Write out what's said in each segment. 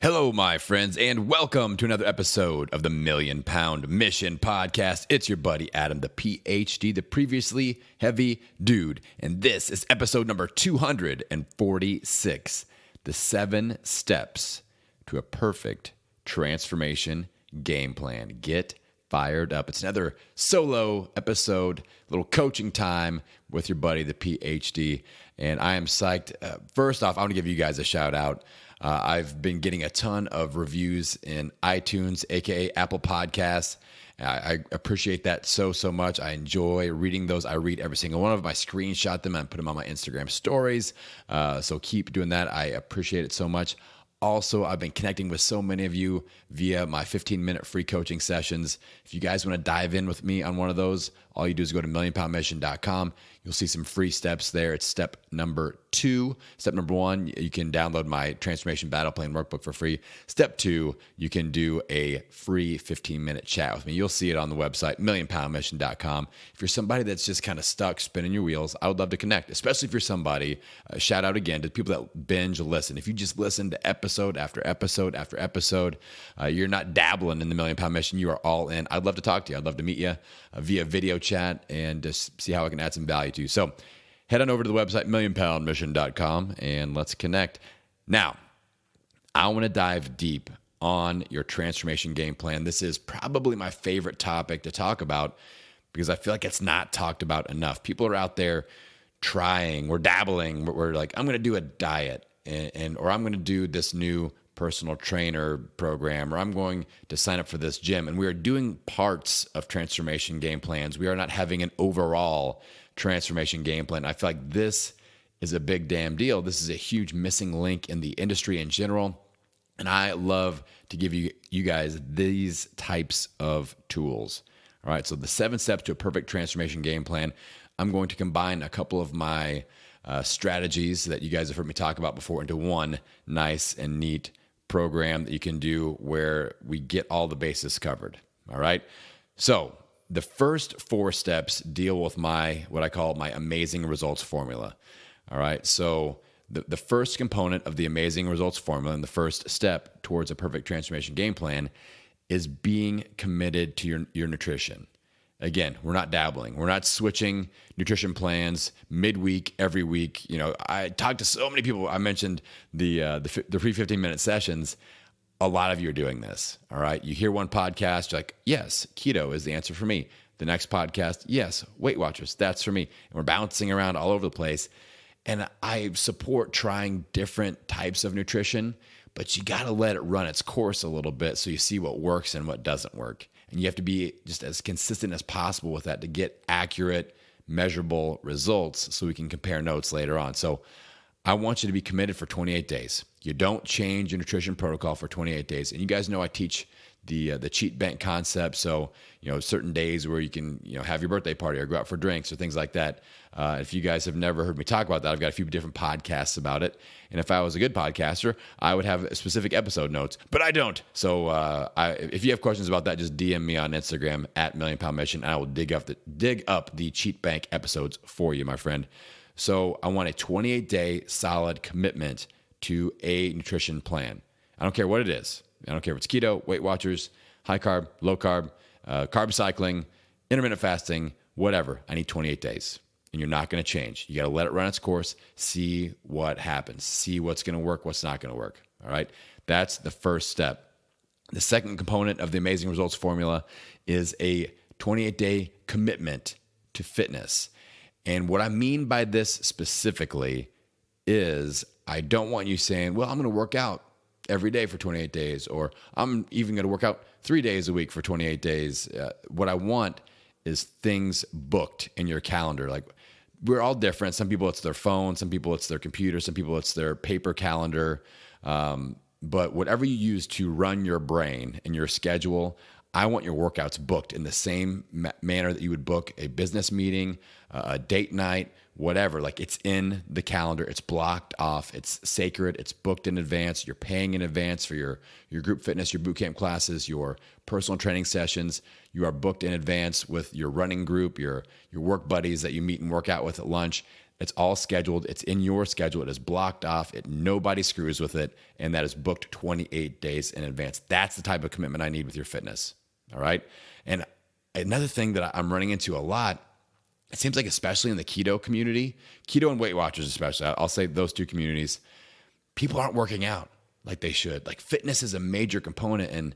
Hello, my friends, and welcome to another episode of the Million Pound Mission Podcast. It's your buddy Adam, the PhD, the previously heavy dude, and this is episode number 246, the 7 steps to a perfect transformation game plan. Get fired up. It's another solo episode, little coaching time with your buddy, the PhD, and I am psyched. First off, I want to give you guys a shout out. I've been getting a ton of reviews in iTunes, aka Apple Podcasts. I appreciate that so much. I enjoy reading those. I read every single one of them. I screenshot them and put them on my Instagram stories. So keep doing that. I appreciate it so much. Also, I've been connecting with so many of you via my 15-minute free coaching sessions. If you guys want to dive in with me on one of those, all you do is go to millionpoundmission.com. You'll see some free steps there. It's step number 2. Step number 1, you can download my Transformation Battle Plan workbook for free. Step 2, you can do a free 15-minute chat with me. You'll see it on the website, millionpoundmission.com. If you're somebody that's just kind of stuck spinning your wheels, I would love to connect, especially if you're somebody, shout out again to people that binge listen. If you just listen to episode after episode after episode, you're not dabbling in the Million Pound Mission. You are all in. I'd love to talk to you. I'd love to meet you via video chat and just see how I can add some value to you. So head on over to the website, millionpoundmission.com, and let's connect. Now, I want to dive deep on your transformation game plan. This is probably my favorite topic to talk about because I feel like it's not talked about enough. People are out there trying, we're dabbling, we're like, I'm going to do a diet or I'm going to do this new personal trainer program, or I'm going to sign up for this gym. And we are doing parts of transformation game plans. We are not having an overall transformation game plan. I feel like this is a big damn deal. This is a huge missing link in the industry in general. And I love to give you guys these types of tools. All right. So the 7 steps to a perfect transformation game plan. I'm going to combine a couple of my strategies that you guys have heard me talk about before into one nice and neat program that you can do where we get all the bases covered. All right. So the first 4 steps deal with what I call my amazing results formula. All right. So the first component of the amazing results formula and the first step towards a perfect transformation game plan is being committed to your nutrition. Again, we're not dabbling. We're not switching nutrition plans midweek, every week. You know, I talked to so many people. I mentioned the free 15-minute sessions. A lot of you are doing this, all right? You hear one podcast, you're like, yes, keto is the answer for me. The next podcast, yes, Weight Watchers, that's for me. And we're bouncing around all over the place. And I support trying different types of nutrition, but you got to let it run its course a little bit so you see what works and what doesn't work. And you have to be just as consistent as possible with that to get accurate, measurable results so we can compare notes later on. So I want you to be committed for 28 days. You don't change your nutrition protocol for 28 days. And you guys know I teach the cheat bank concept. So, you know, certain days where you can, you know, have your birthday party or go out for drinks or things like that. If you guys have never heard me talk about that, I've got a few different podcasts about it. And if I was a good podcaster, I would have specific episode notes, but I don't. So if you have questions about that, just DM me on Instagram at Million Pound Mission, and I will dig up the cheat bank episodes for you, my friend. So I want a 28-day solid commitment to a nutrition plan. I don't care what it is. I don't care if it's keto, Weight Watchers, high carb, low carb, carb cycling, intermittent fasting, whatever. I need 28 days. And you're not going to change. You got to let it run its course, see what happens, see what's going to work, what's not going to work. All right. That's the first step. The second component of the amazing results formula is a 28-day commitment to fitness. And what I mean by this specifically is I don't want you saying, well, I'm going to work out every day for 28 days, or I'm even going to work out 3 days a week for 28 days. What I want is things booked in your calendar. Like, we're all different. Some people it's their phone, some people it's their computer, some people it's their paper calendar. But whatever you use to run your brain and your schedule, I want your workouts booked in the same manner that you would book a business meeting, a date night, whatever. Like, it's in the calendar, it's blocked off, it's sacred, it's booked in advance. You're paying in advance for your group fitness, your boot camp classes, your personal training sessions. You are booked in advance with your running group, your work buddies that you meet and work out with at lunch. It's all scheduled. It's in your schedule. It is blocked off. Nobody screws with it. And that is booked 28 days in advance. That's the type of commitment I need with your fitness. All right. And another thing that I'm running into a lot, it seems like especially in the keto community, keto and Weight Watchers especially, I'll say those two communities, people aren't working out like they should. Like fitness is a major component. And,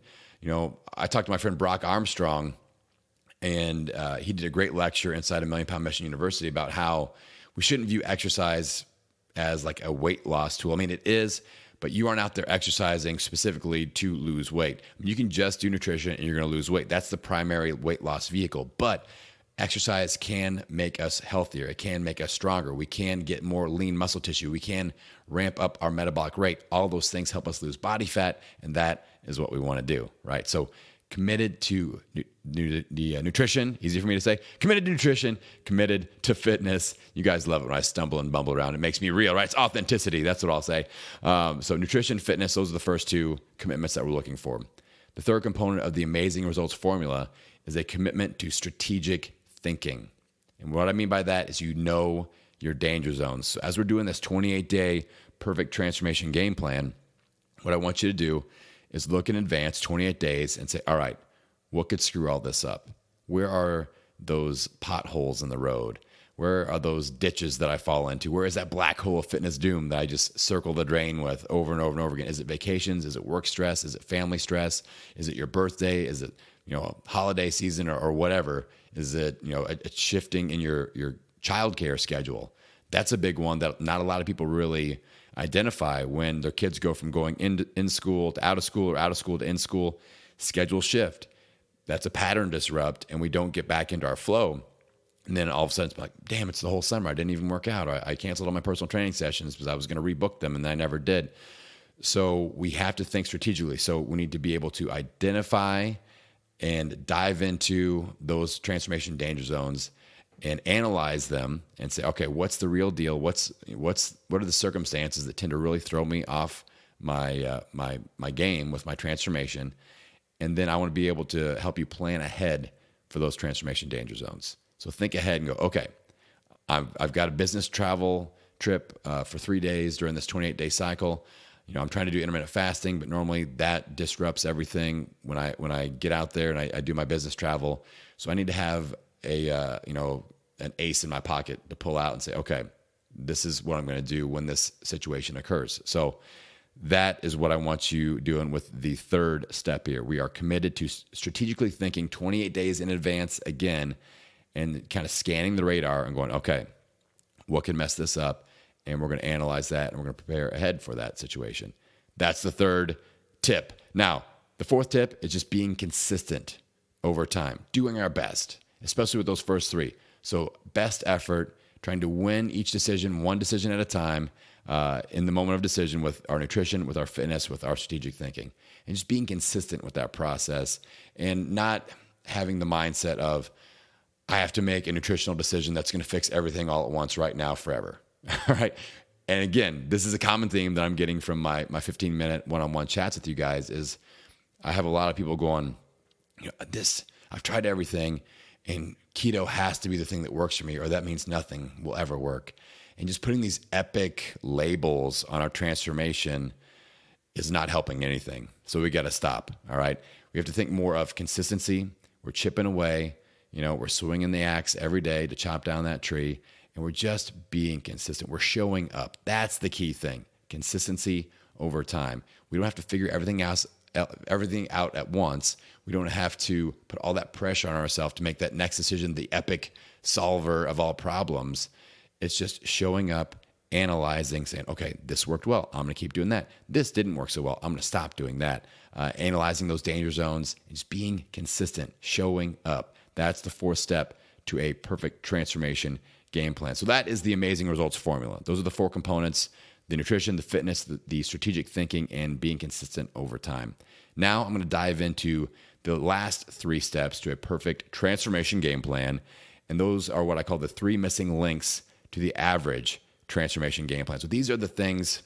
I talked to my friend Brock Armstrong, and he did a great lecture inside of Million Pound Mission University about how we shouldn't view exercise as like a weight loss tool. I mean, it is, but you aren't out there exercising specifically to lose weight. I mean, you can just do nutrition and you're going to lose weight. That's the primary weight loss vehicle. But exercise can make us healthier. It can make us stronger. We can get more lean muscle tissue. We can ramp up our metabolic rate. All those things help us lose body fat, and that is what we want to do, right? So committed to nutrition, easy for me to say, committed to nutrition, committed to fitness. You guys love it when I stumble and bumble around. It makes me real, right? It's authenticity. That's what I'll say. So nutrition, fitness, those are the first two commitments that we're looking for. The third component of the amazing results formula is a commitment to strategic thinking. And what I mean by that is your danger zones. So as we're doing this 28-day perfect transformation game plan, what I want you to do is look in advance, 28 days, and say, all right, what could screw all this up? Where are those potholes in the road? Where are those ditches that I fall into? Where is that black hole of fitness doom that I just circle the drain with over and over and over again? Is it vacations? Is it work stress? Is it family stress? Is it your birthday? Is it holiday season or whatever? Is it a shifting in your childcare schedule? That's a big one that not a lot of people really identify when their kids go from going in school to out of school or out of school to in school. Schedule shift. That's a pattern disrupt, and we don't get back into our flow. And then all of a sudden it's like, damn, it's the whole summer. I didn't even work out. I canceled all my personal training sessions because I was going to rebook them, and I never did. So we have to think strategically. So we need to be able to identify and dive into those transformation danger zones and analyze them and say, okay, what's the real deal? What are the circumstances that tend to really throw me off my game with my transformation? And then I want to be able to help you plan ahead for those transformation danger zones. So think ahead and go, okay, I've got a business travel trip for 3 days during this 28-day cycle. I'm trying to do intermittent fasting, but normally that disrupts everything when I get out there and I do my business travel. So I need to have an ace in my pocket to pull out and say, okay, this is what I'm going to do when this situation occurs. So that is what I want you doing with the third step here. We are committed to strategically thinking 28 days in advance again, and kind of scanning the radar and going, okay, what can mess this up? And we're going to analyze that, and we're going to prepare ahead for that situation. That's the third tip. Now, the fourth tip is just being consistent over time, doing our best, especially with those first three. So best effort, trying to win each decision, one decision at a time, in the moment of decision with our nutrition, with our fitness, with our strategic thinking, and just being consistent with that process and not having the mindset of, I have to make a nutritional decision that's going to fix everything all at once right now forever. All right. And again, this is a common theme that I'm getting from my 15-minute one-on-one chats with you guys is I have a lot of people going, I've tried everything and keto has to be the thing that works for me, or that means nothing will ever work. And just putting these epic labels on our transformation is not helping anything. So we got to stop. All right. We have to think more of consistency. We're chipping away. We're swinging the axe every day to chop down that tree. And we're just being consistent. We're showing up. That's the key thing. Consistency over time. We don't have to figure everything out at once. We don't have to put all that pressure on ourselves to make that next decision the epic solver of all problems. It's just showing up, analyzing, saying, okay, this worked well. I'm going to keep doing that. This didn't work so well. I'm going to stop doing that. Analyzing those danger zones, and just being consistent, showing up. That's the fourth step to a perfect transformation game plan. So that is the amazing results formula. Those are the four components: the nutrition, the fitness, the strategic thinking, and being consistent over time. Now I'm going to dive into the last three steps to a perfect transformation game plan. And those are what I call the three missing links to the average transformation game plan. So these are the things,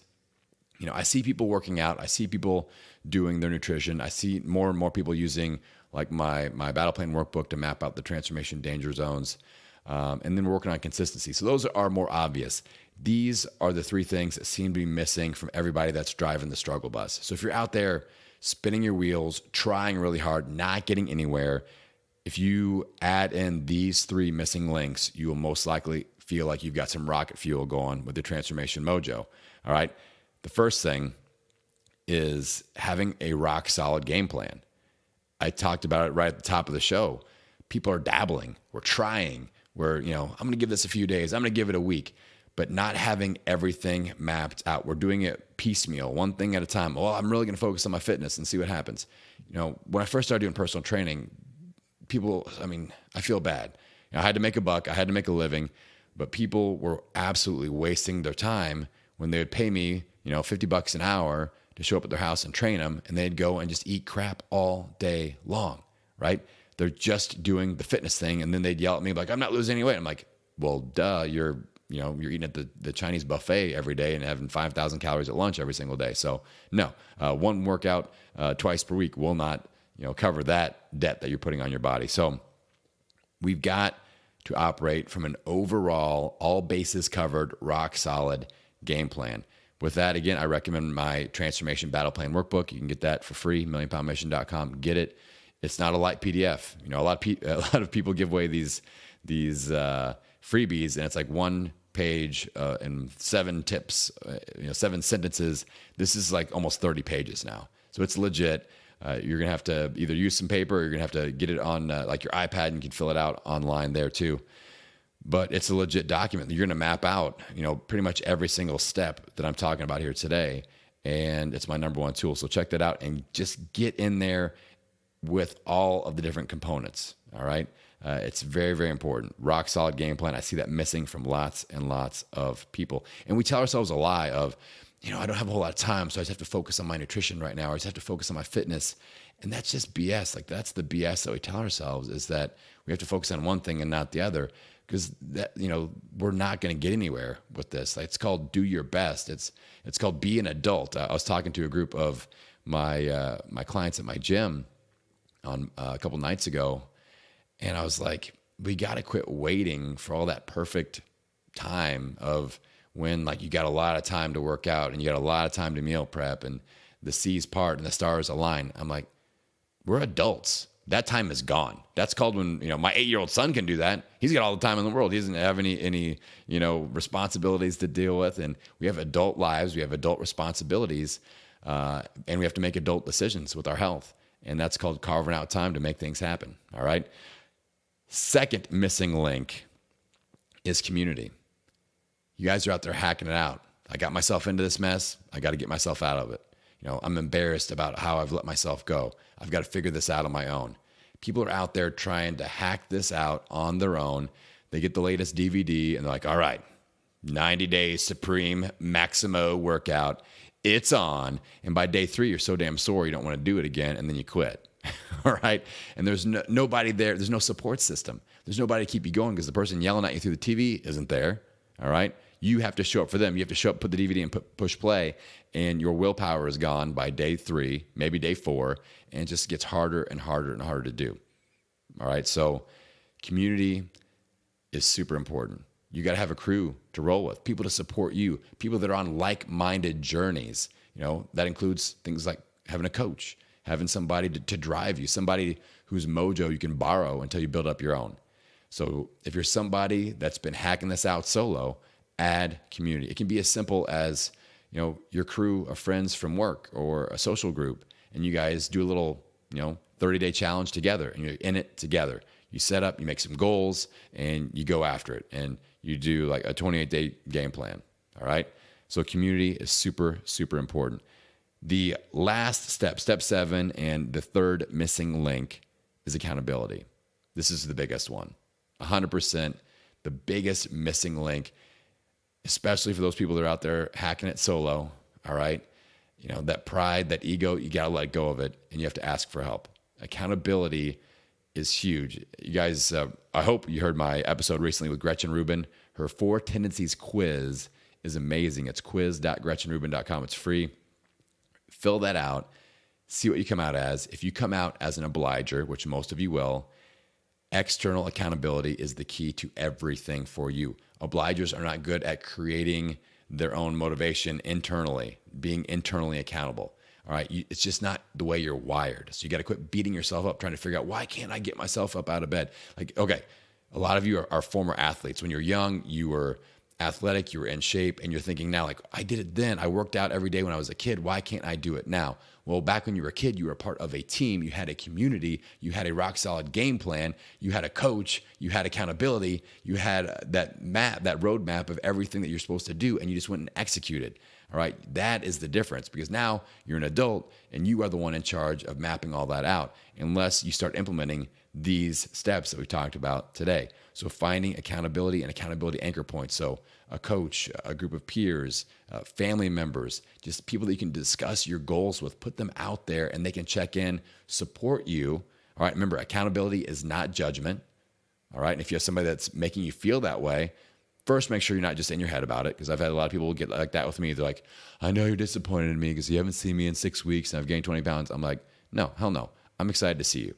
I see people working out. I see people doing their nutrition. I see more and more people using like my battle plan workbook to map out the transformation danger zones. And then we're working on consistency. So those are more obvious. These are the three things that seem to be missing from everybody that's driving the struggle bus. So if you're out there spinning your wheels, trying really hard, not getting anywhere, if you add in these three missing links, you will most likely feel like you've got some rocket fuel going with the transformation mojo. All right. The first thing is having a rock solid game plan. I talked about it right at the top of the show. People are dabbling. We're trying. I'm going to give this a few days. I'm going to give it a week, but not having everything mapped out. We're doing it piecemeal, one thing at a time. Well, I'm really going to focus on my fitness and see what happens. When I first started doing personal training, I feel bad. I had to make a buck. I had to make a living, but people were absolutely wasting their time when they would pay me, $50 an hour to show up at their house and train them, and they'd go and just eat crap all day long, right? They're just doing the fitness thing, and then they'd yell at me like, "I'm not losing any weight." I'm like, "Well, duh, you're eating at the Chinese buffet every day and having 5,000 calories at lunch every single day." So no, one workout twice per week will not, cover that debt that you're putting on your body. So we've got to operate from an overall, all bases covered, rock solid game plan. With that, again, I recommend my Transformation Battle Plan Workbook. You can get that for free, millionpoundmission.com. Get it. It's not a light PDF. A lot of people give away these freebies, and it's like one page and 7 tips, 7 sentences. This is like almost 30 pages now. So it's legit. You're going to have to either use some paper or you're going to have to get it on like your iPad, and you can fill it out online there too. But it's a legit document. You're going to map out, pretty much every single step that I'm talking about here today. And it's my number one tool. So check that out and just get in there with all of the different components. All right. It's very, very important. Rock solid game plan. I see that missing from lots and lots of people. And we tell ourselves a lie of, I don't have a whole lot of time, so I just have to focus on my nutrition right now, or I just have to focus on my fitness. And that's just BS. Like, that's the BS that we tell ourselves, is that we have to focus on one thing and not the other, because that, we're not going to get anywhere with this. Like, it's called do your best. It's called be an adult. I was talking to a group of my clients at my gym on a couple nights ago, and I was like, we got to quit waiting for all that perfect time of when, like, you got a lot of time to work out and you got a lot of time to meal prep and the seas part and the stars align. I'm like, we're adults. That time is gone. That's called when, my 8-year-old son can do that. He's got all the time in the world. He doesn't have any responsibilities to deal with. And we have adult lives. We have adult responsibilities. And we have to make adult decisions with our health. And that's called carving out time to make things happen. All right. Second missing link is community. You guys are out there hacking it out. I got myself into this mess. I got to get myself out of it. I'm embarrassed about how I've let myself go. I've got to figure this out on my own. People are out there trying to hack this out on their own. They get the latest DVD and they're like, all right, 90 days Supreme Maximo workout. It's on. And by day 3, you're so damn sore you don't want to do it again, and then you quit. All right. And there's nobody there. There's no support system. There's nobody to keep you going because the person yelling at you through the TV isn't there. All right. You have to show up for them. You have to show up, put the DVD and push play, and your willpower is gone by day 3, maybe day 4, and it just gets harder and harder and harder to do. All right. So community is super important. You got to have a crew to roll with, people to support you, people that are on like-minded journeys. That includes things like having a coach, having somebody to drive you, somebody whose mojo you can borrow until you build up your own. So if you're somebody that's been hacking this out solo, add community. It can be as simple as, your crew of friends from work or a social group, and you guys do a little, 30-day challenge together, and you're in it together. You set up, you make some goals, and you go after it, and you do like a 28-day game plan. All right. So community is super, super important. The last step, step 7, and the third missing link is accountability. This is the biggest one. 100% the biggest missing link, especially for those people that are out there hacking it solo. All right. That pride, that ego, you got to let go of it, and you have to ask for help. Accountability is huge. You guys, I hope you heard my episode recently with Gretchen Rubin. Her 4 Tendencies quiz is amazing. It's quiz.gretchenrubin.com. It's free. Fill that out. See what you come out as. If you come out as an obliger, which most of you will, External accountability is the key to everything for you. Obligers are not good at creating their own motivation internally, being internally accountable. All right. It's just not the way you're wired. So you got to quit beating yourself up trying to figure out, why can't I get myself up out of bed? Like, okay, a lot of you are former athletes. When you're young, you were athletic, you were in shape, and you're thinking now, like, I did it then. I worked out every day when I was a kid. Why can't I do it now? Well, back when you were a kid, you were a part of a team. You had a community. You had a rock solid game plan. You had a coach. You had accountability. You had that map, that roadmap of everything that you're supposed to do, and you just went and executed. All right. That is the difference, because now you're an adult and you are the one in charge of mapping all that out, unless you start implementing these steps that we talked about today. So finding accountability and accountability anchor points. So a coach, a group of peers, family members, just people that you can discuss your goals with, put them out there and they can check in, support you. All right. Remember, accountability is not judgment. All right. And if you have somebody that's making you feel that way, first, make sure you're not just in your head about it, because I've had a lot of people get like that with me. They're like, I know you're disappointed in me because you haven't seen me in 6 weeks and I've gained 20 pounds. I'm like, no, hell no. I'm excited to see you.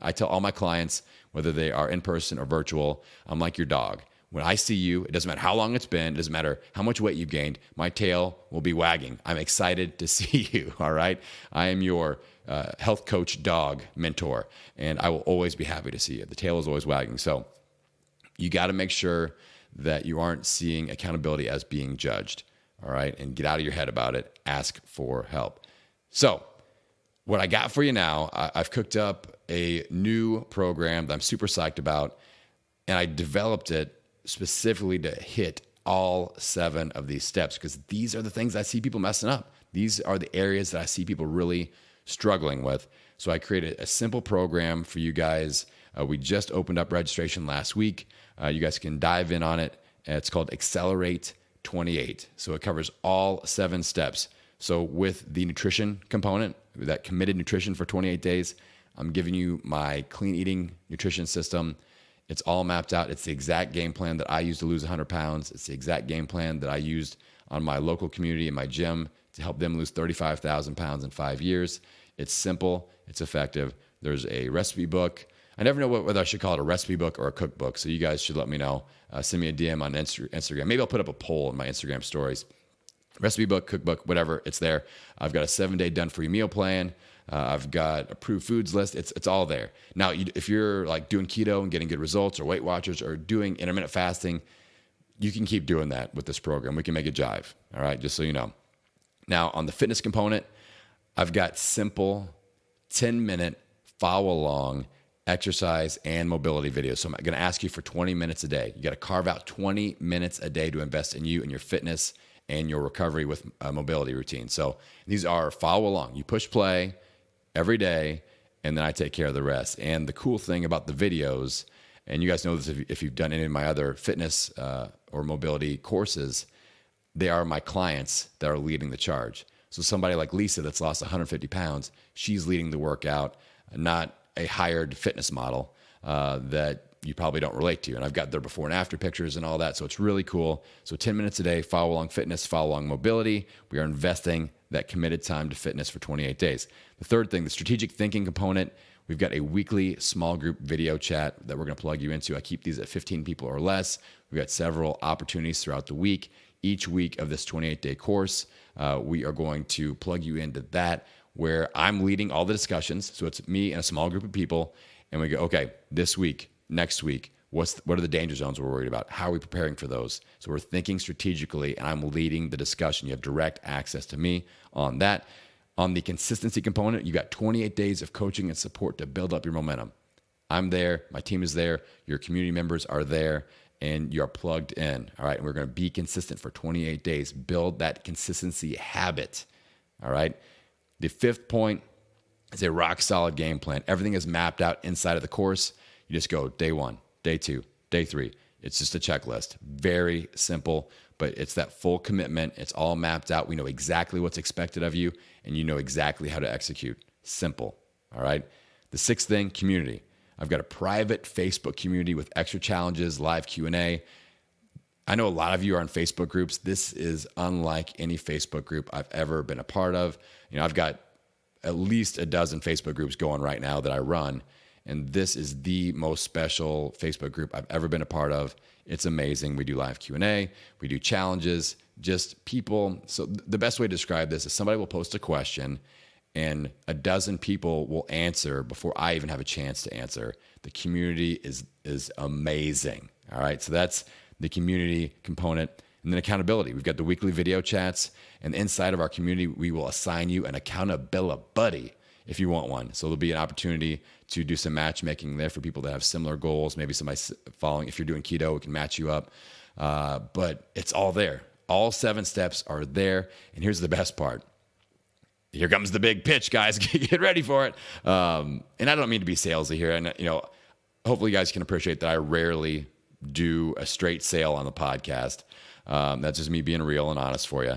I tell all my clients, whether they are in person or virtual, I'm like your dog. When I see you, it doesn't matter how long it's been. It doesn't matter how much weight you've gained. My tail will be wagging. I'm excited to see you. All right. I am your health coach dog mentor, and I will always be happy to see you. The tail is always wagging. So you got to make sure that you aren't seeing accountability as being judged. All right. And get out of your head about it. Ask for help. So what I got for you now, I've cooked up a new program that I'm super psyched about, and I developed it specifically to hit all 7 of these steps, because these are the things I see people messing up. These are the areas that I see people really struggling with. So I created a simple program for you guys. We just opened up registration last week. You guys can dive in on it. It's called Accelerate 28. So it covers all 7 steps. So with the nutrition component, that committed nutrition for 28 days, I'm giving you my clean eating nutrition system. It's all mapped out. It's the exact game plan that I used to lose 100 pounds. It's the exact game plan that I used on my local community in my gym to help them lose 35,000 pounds in 5 years. It's simple. It's effective. There's a recipe book. I never know whether I should call it a recipe book or a cookbook, so you guys should let me know. Send me a DM on Instagram. Maybe I'll put up a poll in my Instagram stories. Recipe book, cookbook, whatever, it's there. I've got a 7-day done-for-you meal plan. I've got approved foods list. It's all there. Now, if you're like doing keto and getting good results, or Weight Watchers, or doing intermittent fasting, you can keep doing that with this program. We can make it jive. All right, just so you know. Now, on the fitness component, I've got simple 10-minute follow-along exercise and mobility videos. So I'm going to ask you for 20 minutes a day. You got to carve out 20 minutes a day to invest in you and your fitness and your recovery with a mobility routine. So these are follow along. You push play every day, and then I take care of the rest. And the cool thing about the videos, and you guys know this if you've done any of my other fitness or mobility courses, they are my clients that are leading the charge. So somebody like Lisa that's lost 150 pounds, she's leading the workout, not a hired fitness model that you probably don't relate to. And I've got their before and after pictures and all that. So it's really cool. So 10 minutes a day, follow along fitness, follow along mobility. We are investing that committed time to fitness for 28 days. The third thing, the strategic thinking component, we've got a weekly small group video chat that we're going to plug you into. I keep these at 15 people or less. We've got several opportunities throughout the week. Each week of this 28-day course, we are going to plug you into that, where I'm leading all the discussions. So it's me and a small group of people. And we go, okay, this week, next week, what are the danger zones we're worried about? How are we preparing for those? So we're thinking strategically, and I'm leading the discussion. You have direct access to me on that. On the consistency component, you got 28 days of coaching and support to build up your momentum. I'm there. My team is there. Your community members are there, and you're plugged in. All right. And we're going to be consistent for 28 days. Build that consistency habit. All right. The 5th point is a rock solid game plan. Everything is mapped out inside of the course. You just go day 1, day 2, day 3. It's just a checklist. Very simple, but it's that full commitment. It's all mapped out. We know exactly what's expected of you, and you know exactly how to execute. Simple. All right. The 6th thing, community. I've got a private Facebook community with extra challenges, live Q&A. I know a lot of you are in Facebook groups. This is unlike any Facebook group I've ever been a part of. I've got at least a dozen Facebook groups going right now that I run, And this is the most special Facebook group I've ever been a part of. It's amazing. We do live Q&A. We do challenges, just people. So the best way to describe this is somebody will post a question and a dozen people will answer before I even have a chance to answer. The community is amazing. All right. So that's the community component. And then accountability. We've got the weekly video chats. And inside of our community, we will assign you an accountability buddy if you want one. So there'll be an opportunity to do some matchmaking there for people that have similar goals. Maybe somebody following, if you're doing keto, we can match you up. But it's all there. All 7 steps are there. And here's the best part. Here comes the big pitch, guys. Get ready for it. And I don't mean to be salesy here. And, hopefully you guys can appreciate that I rarely do a straight sale on the podcast. That's just me being real and honest for you.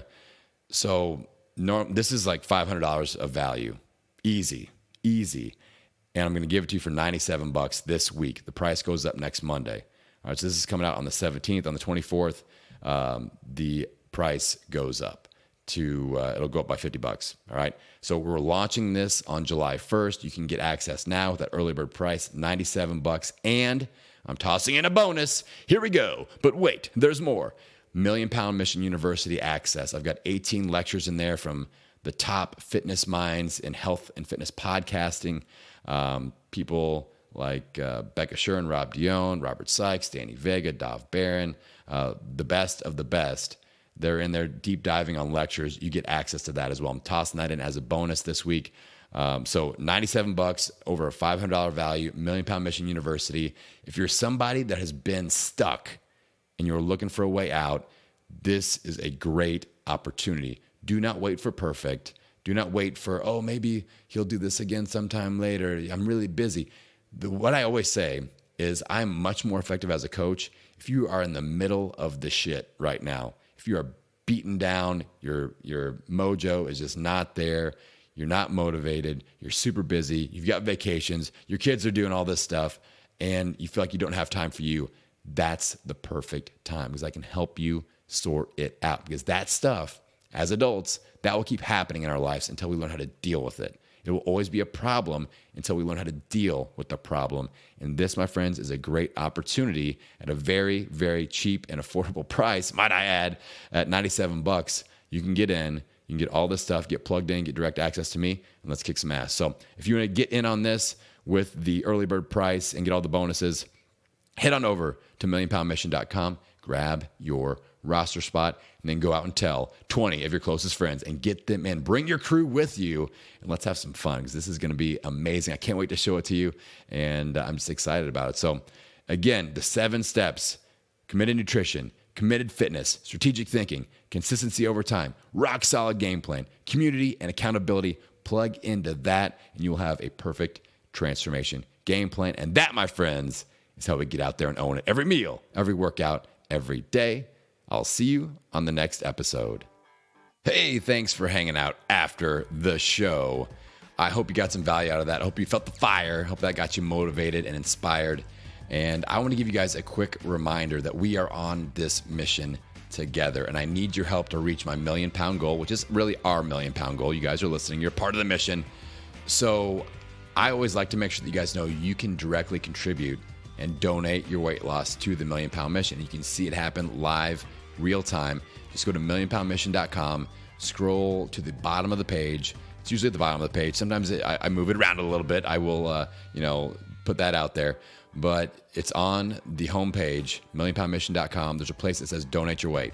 So this is like $500 of value. Easy. And I'm going to give it to you for $97 this week. The price goes up next Monday. All right, so this is coming out on the 17th. On the 24th, the price goes up to, it'll go up by $50. All right. So we're launching this on July 1st. You can get access now with that early bird price, $97. And I'm tossing in a bonus. Here we go. But wait, there's more. Million Pound Mission University access. I've got 18 lectures in there from the top fitness minds in health and fitness podcasting. People like Becca Shuren, Rob Dion, Robert Sykes, Danny Vega, Dov Barron, the best of the best. They're in there deep diving on lectures. You get access to that as well. I'm tossing that in as a bonus this week. So $97 over a $500 value, Million Pound Mission University. If you're somebody that has been stuck and you're looking for a way out, this is a great opportunity. Do not wait for perfect. Do not wait for, maybe he'll do this again sometime later. I'm really busy. What I always say is I'm much more effective as a coach if you are in the middle of the shit right now. If you are beaten down, your mojo is just not there, you're not motivated, you're super busy, you've got vacations, your kids are doing all this stuff, and you feel like you don't have time for you, that's the perfect time because I can help you sort it out. Because that stuff, as adults, that will keep happening in our lives until we learn how to deal with it. It will always be a problem until we learn how to deal with the problem. And this, my friends, is a great opportunity at a very, very cheap and affordable price, might I add, at $97. You can get in, you can get all this stuff, get plugged in, get direct access to me, and let's kick some ass. So if you want to get in on this with the early bird price and get all the bonuses, head on over to millionpoundmission.com, grab your roster spot, and then go out and tell 20 of your closest friends and get them in. Bring your crew with you, and let's have some fun because this is going to be amazing. I can't wait to show it to you, and I'm just excited about it. So again, the 7 steps: committed nutrition, committed fitness, strategic thinking, consistency over time, rock solid game plan, community, and accountability. Plug into that, and you will have a perfect transformation game plan. And that, my friends, is how we get out there and own it. Every meal, every workout, every day. I'll see you on the next episode. Hey, thanks for hanging out after the show. I hope you got some value out of that. I hope you felt the fire. I hope that got you motivated and inspired. And I want to give you guys a quick reminder that we are on this mission together. And I need your help to reach my $1 million goal, which is really our $1 million goal. You guys are listening. You're part of the mission. So I always like to make sure that you guys know you can directly contribute and donate your weight loss to the $1 Million Mission. You can see it happen live, real time. Just go to millionpoundmission.com, scroll to the bottom of the page. It's usually at the bottom of the page. Sometimes I move it around a little bit. I will, put that out there. But it's on the homepage, millionpoundmission.com. There's a place that says donate your weight.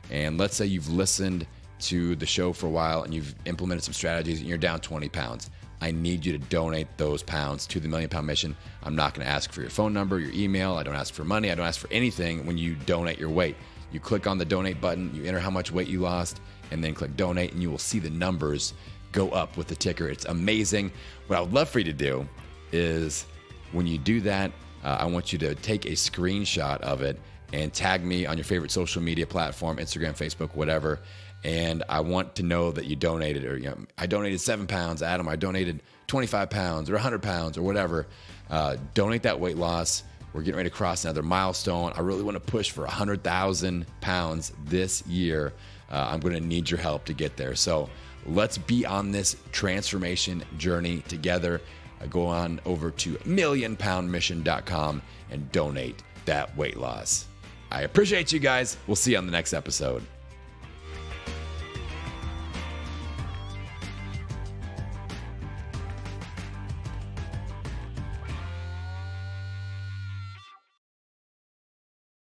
And let's say you've listened to the show for a while and you've implemented some strategies and you're down 20 pounds. I need you to donate those pounds to the $1 Million Mission. I'm not going to ask for your phone number, your email. I don't ask for money. I don't ask for anything when you donate your weight. You click on the donate button, you enter how much weight you lost, and then click donate, and you will see the numbers go up with the ticker. It's amazing. What I would love for you to do is when you do that, I want you to take a screenshot of it and tag me on your favorite social media platform, Instagram, Facebook, whatever. And I want to know that you donated, or I donated 7 pounds, Adam. I donated 25 pounds or 100 pounds or whatever. Donate that weight loss. We're getting ready to cross another milestone. I really want to push for 100,000 pounds this year. I'm going to need your help to get there. So let's be on this transformation journey together. go on over to millionpoundmission.com and donate that weight loss. I appreciate you guys. We'll see you on the next episode.